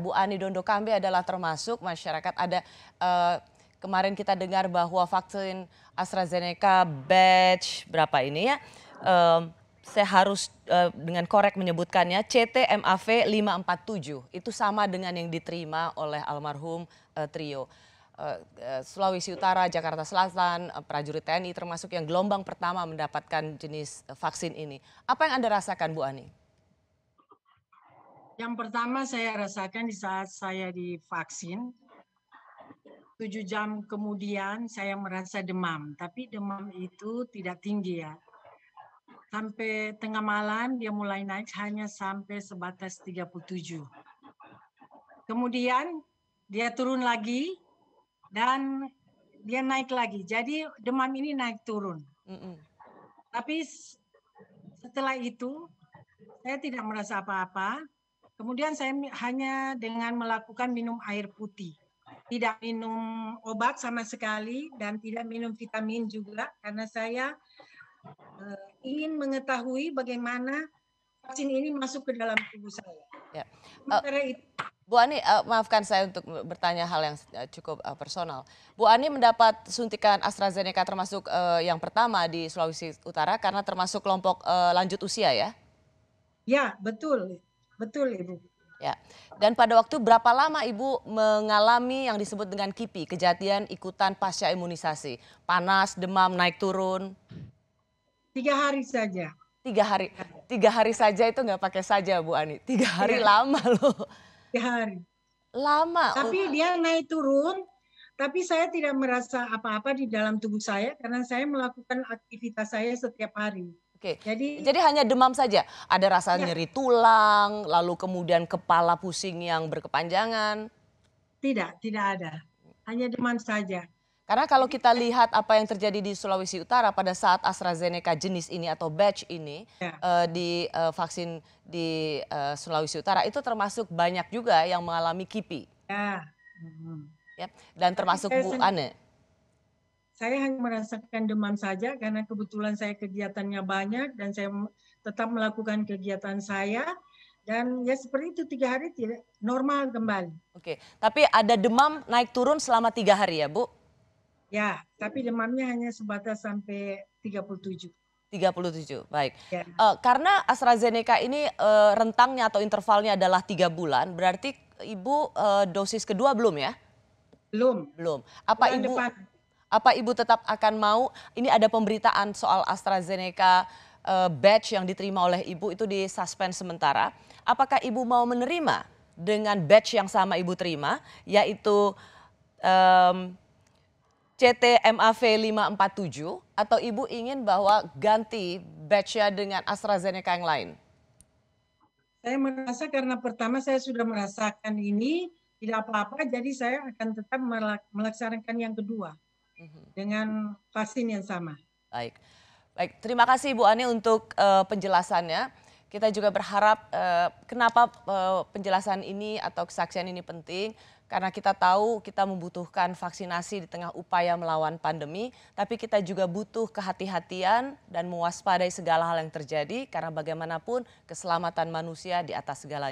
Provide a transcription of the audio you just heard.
Bu Ani Dondokambe adalah termasuk masyarakat kemarin kita dengar bahwa vaksin AstraZeneca batch berapa ini ya, saya harus dengan korek menyebutkannya CTMAV 547 itu sama dengan yang diterima oleh almarhum Trio. Sulawesi Utara, Jakarta Selatan, prajurit TNI termasuk yang gelombang pertama mendapatkan jenis vaksin ini. Apa yang Anda rasakan, Bu Ani? Yang pertama saya rasakan di saat saya divaksin, 7 jam kemudian saya merasa demam, tapi demam itu tidak tinggi ya. Sampai tengah malam dia mulai naik hanya sampai sebatas 37. Kemudian dia turun lagi dan dia naik lagi. Jadi demam ini naik turun. Tapi setelah itu saya tidak merasa apa-apa. Kemudian saya hanya dengan melakukan minum air putih. Tidak minum obat sama sekali dan tidak minum vitamin juga karena saya ingin mengetahui bagaimana vaksin ini masuk ke dalam tubuh saya. Ya. Sementara itu, Bu Ani, maafkan saya untuk bertanya hal yang cukup personal. Bu Ani mendapat suntikan AstraZeneca termasuk yang pertama di Sulawesi Utara karena termasuk kelompok lanjut usia ya? ya betul, betul Ibu. Ya. Dan pada waktu berapa lama Ibu mengalami yang disebut dengan KIPI, kejadian ikutan pasca imunisasi? Panas, demam, naik turun? 3 hari saja. 3 hari. 3 hari saja itu nggak pakai saja Bu Ani. 3 hari Ya, lama loh. 3 hari. Lama. Tapi dia naik turun, tapi saya tidak merasa apa-apa di dalam tubuh saya karena saya melakukan aktivitas saya setiap hari. Oke, Jadi jadi hanya demam saja? Ada rasa ya, nyeri tulang, lalu kemudian kepala pusing yang berkepanjangan? tidak ada. Hanya demam saja. Karena kalau Jadi kita lihat apa yang terjadi di Sulawesi Utara pada saat AstraZeneca jenis ini atau batch ini ya, di vaksin di Sulawesi Utara itu termasuk banyak juga yang mengalami KIPI, ya. Mhm. ya, dan Tapi termasuk Bu Ane. saya hanya merasakan demam saja karena kebetulan saya kegiatannya banyak dan saya tetap melakukan kegiatan saya dan ya seperti itu 3 hari tidak normal kembali. Oke, tapi ada demam naik turun selama 3 hari ya Bu? Ya, tapi demamnya hanya sebatas sampai 37. 37, baik. Ya, Karena AstraZeneca ini rentangnya atau intervalnya adalah 3 bulan, berarti Ibu dosis kedua belum ya? belum. Belum. Bulan depan. Apa Ibu tetap akan mau, ini ada pemberitaan soal AstraZeneca batch yang diterima oleh Ibu itu disuspend sementara. Apakah Ibu mau menerima dengan batch yang sama Ibu terima, yaitu CTMAV 547, atau Ibu ingin bahwa ganti batch-nya dengan AstraZeneca yang lain? Saya merasa karena pertama saya sudah merasakan ini tidak apa-apa, jadi saya akan tetap melaksanakan yang kedua dengan vaksin yang sama. Baik, baik. Terima kasih Bu Ani untuk penjelasannya. Kita juga berharap kenapa penjelasan ini atau kesaksian ini penting. Karena kita tahu kita membutuhkan vaksinasi di tengah upaya melawan pandemi. Tapi kita juga butuh kehati-hatian dan mewaspadai segala hal yang terjadi. Karena bagaimanapun keselamatan manusia di atas segalanya.